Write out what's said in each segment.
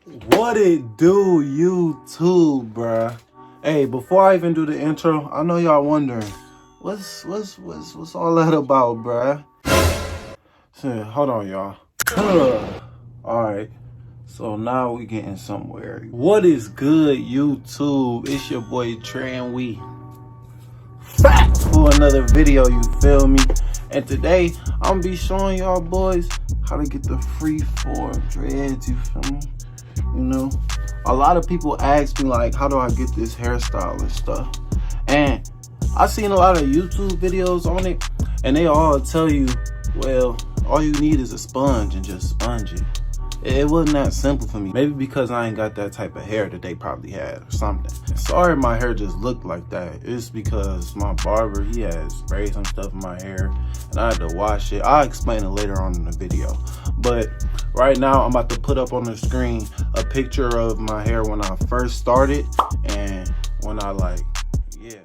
What it do, YouTube, bruh? Hey, before I even do the intro, I know y'all wondering, what's all that about, bruh? So, hold on, y'all. Alright, so now we getting somewhere. What is good, YouTube? It's your boy Trey, and we back for another video, you feel me? And today, I'm gonna be showing y'all boys how to get the freeform dreads, you feel me? You know, a lot of people ask me like, how do I get this hairstyle and stuff? And I've seen a lot of YouTube videos on it, and they all tell you, well, all you need is a sponge and just sponge it. It wasn't that simple for me. Maybe because I ain't got that type of hair that they probably had or something. Sorry my hair just looked like that. It's because my barber, he has sprayed some stuff in my hair and I had to wash it. I'll explain it later on in the video. But right now I'm about to put up on the screen a picture of my hair when I first started and when I yeah.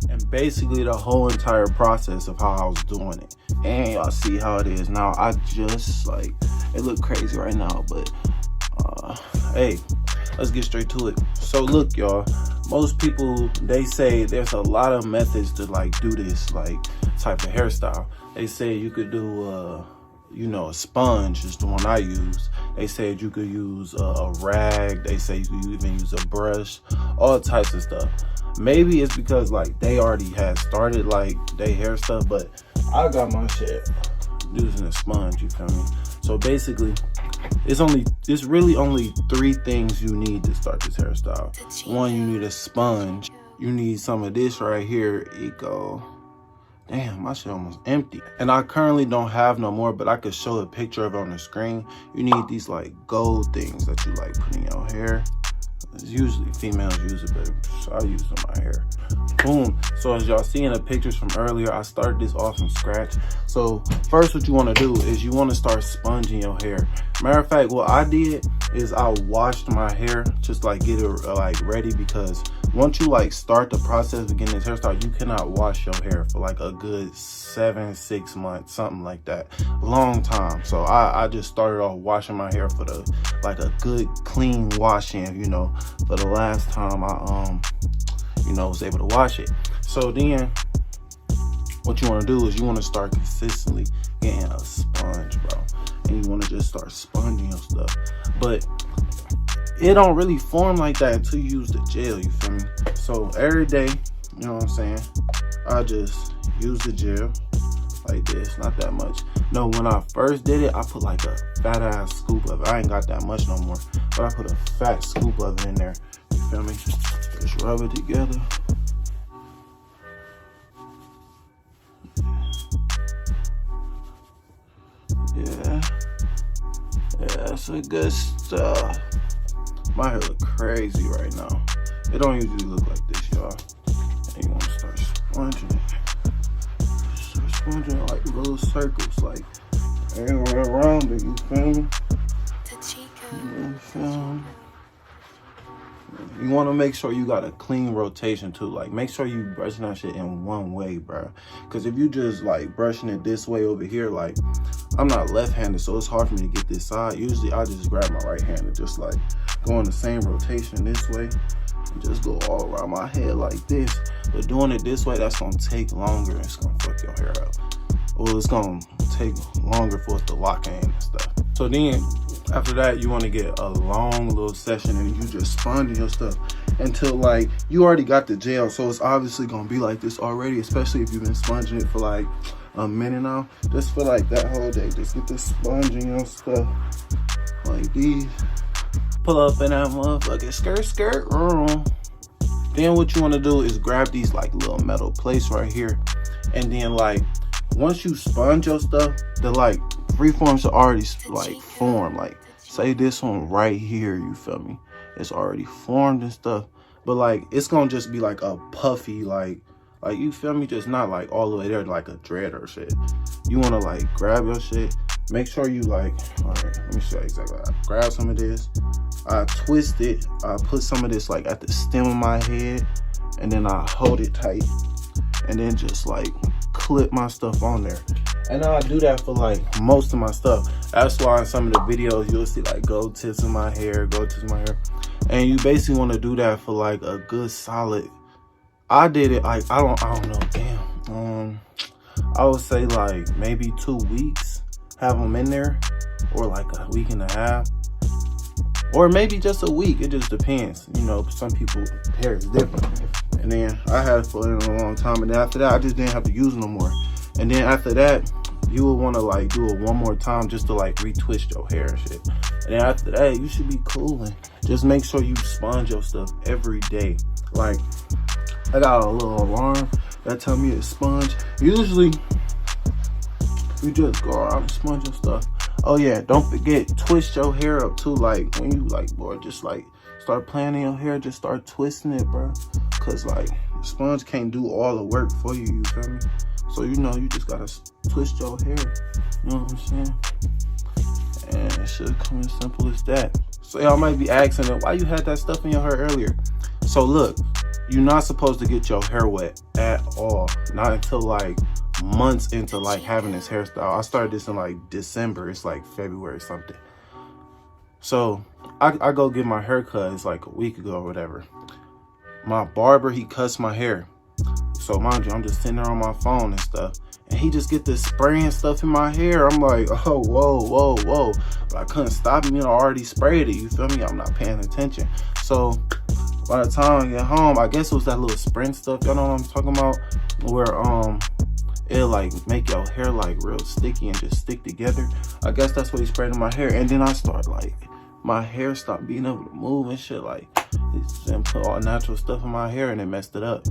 And basically the whole entire process of how I was doing it. And y'all see how it is now. I just it look crazy right now, but hey, let's get straight to it. So look, y'all, most people, they say there's a lot of methods to do this type of hairstyle. They say you could do you know, a sponge is the one I use. They said you could use a rag. They say you could even use a brush, all types of stuff. Maybe it's because they already had started they hair stuff, but I got my shit using a sponge, you feel me? So basically, it's really only three things you need to start this hairstyle. One, you need a sponge. You need some of this right here, Damn, my shit almost empty. And I currently don't have no more, but I could show a picture of it on the screen. You need these gold things that you put in your hair. It's usually females use it, but I use it in my hair. Boom. So as y'all see in the pictures from earlier, I started this off from scratch. So first what you want to do is you want to start sponging your hair. Matter of fact, what I did is I washed my hair, just get it ready, because once you start the process of getting this hairstyle, you cannot wash your hair for a good 7-6 months, something like that. Long time. So I just started off washing my hair for the a good clean washing, you know, for the last time I you know, was able to wash it. So then what you want to do is you want to start consistently getting a sponge, bro, and you want to just start sponging your stuff. But it don't really form like that until you use the gel, you feel me? So every day, you know what I'm saying, I just use the gel like this, not that much. No, when I first did it, I put a fat ass scoop of it. I ain't got that much no more, but I put a fat scoop of it in there, you feel me? Just rub it together. Yeah, that's a good stuff. My hair look crazy right now. It don't usually look like this, y'all. And you want to start sponging it. Start sponging it little circles, everywhere around it, you feel me? You feel me? You want to make sure you got a clean rotation too. Make sure you brushing that shit in one way, bro. Because if you just brushing it this way over here, I'm not left-handed, so it's hard for me to get this side. Usually I just grab my right hand and just go in the same rotation this way and just go all around my head like this. But doing it this way, that's gonna take longer. It's gonna fuck your hair up. Well, it's gonna take longer for it to lock in and stuff. So then after that, you want to get a long little session and you just sponging your stuff until you already got the gel, so it's obviously gonna be like this already, especially if you've been sponging it for a minute now. Just for that whole day, just get the sponging your stuff like these. Pull up in that motherfucking skirt room. Then what you want to do is grab these little metal plates right here, and then once you sponge your stuff, the freeform should already form. Say this one right here, you feel me? It's already formed and stuff, but it's gonna just be a puffy Like, you feel me? Just not like all the way there like a dread or shit. You wanna like grab your shit. Make sure you like, all right, let me show you exactly. I grab some of this, I twist it, I put some of this like at the stem of my head, and then I hold it tight, and then just like clip my stuff on there. And I do that for like most of my stuff. That's why in some of the videos you'll see like gold tips in my hair, and you basically want to do that for like a good solid. I did it like I don't know, damn. I would say like maybe 2 weeks. Have them in there, or like a week and a half, or maybe just a week. It just depends, you know. Some people's hair is different. And then I had it for a long time, and then after that I just didn't have to use it no more. And then after that you will want to like do it one more time just to like retwist your hair and shit. And then after that you should be cooling. Just make sure you sponge your stuff every day. Like, I got a little alarm that tell me to sponge. Usually you just go around and sponge your stuff. Oh yeah, don't forget, twist your hair up too. Like, when you like, boy, just like start playing in your hair, just start twisting it, bro. Cause like the sponge can't do all the work for you, you feel me? So you know, you just gotta twist your hair. You know what I'm saying? And it should come as simple as that. So y'all might be asking them, why you had that stuff in your hair earlier? So look, you're not supposed to get your hair wet at all. Not until like months into like having this hairstyle. I started this in like December. It's like February something. So I go get my hair cut. It's like a week ago or whatever. My barber, he cuts my hair. So mind you, I'm just sitting there on my phone and stuff, and he just get this spraying stuff in my hair. I'm like, oh, whoa. But I couldn't stop him. You know, I already sprayed it. You feel me? I'm not paying attention. So by the time I get home, I guess it was that little sprint stuff. Y'all know what I'm talking about? Where it'll like make your hair like real sticky and just stick together. I guess that's what he sprayed in my hair. And then I start like, my hair stopped being able to move and shit. Like, and put all natural stuff in my hair, and it messed it up.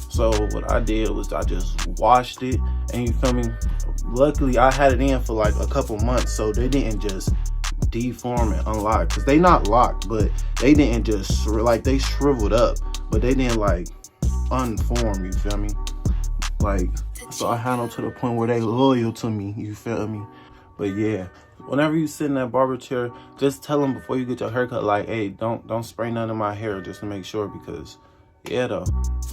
So what I did was I just washed it, and you feel me? Luckily I had it in for like a couple months, so they didn't just deform and unlock, because they not locked, but they didn't just like, they shriveled up, but they didn't like unform, you feel me? Like, so I had them to the point where they loyal to me, you feel me? But yeah, whenever you sit in that barber chair, just tell them before you get your haircut, like, hey, don't spray none in my hair, just to make sure. Because yeah, though,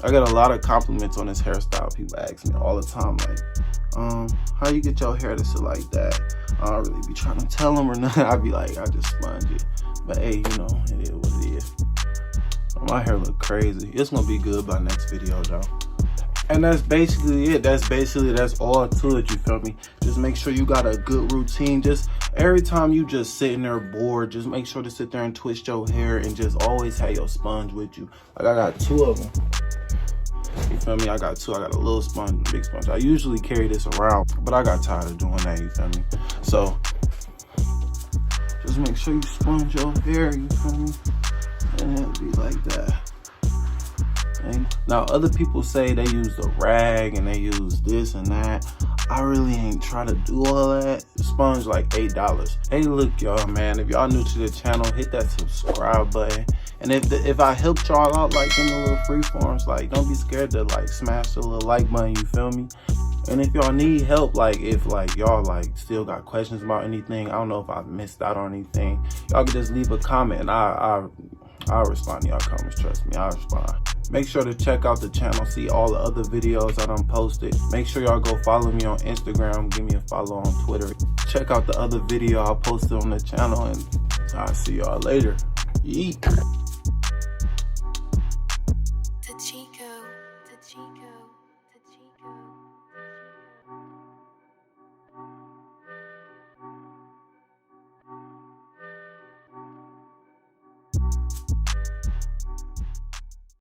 I get a lot of compliments on this hairstyle. People ask me all the time, like, how you get your hair to sit like that? I don't really be trying to tell them or nothing. I be like, I just sponge it. But hey, you know, it is what it is. My hair look crazy. It's gonna be good by next video, though. And that's basically it. That's all to it, you feel me? Just make sure you got a good routine. Just every time you just sitting there bored, just make sure to sit there and twist your hair, and just always have your sponge with you. Like, I got 2 of them. You feel me? I got 2. I got a little sponge and a big sponge. I usually carry this around, but I got tired of doing that, you feel me? So just make sure you sponge your hair, you feel me? And it'll be like that. Now other people say they use the rag and they use this and that. I really ain't trying to do all that. The sponge like $8. Hey, look, y'all, man, if y'all new to the channel, hit that subscribe button. And if I helped y'all out like in the little freeforms, like, don't be scared to like smash the little like button, you feel me? And if y'all need help, like if like y'all like still got questions about anything, I don't know if I missed out on anything, y'all can just leave a comment, and I'll respond to y'all comments. Trust me, I'll respond. Make sure to check out the channel, see all the other videos I done posted. Make sure y'all go follow me on Instagram, give me a follow on Twitter. Check out the other video I posted on the channel, and I'll see y'all later. Yeet.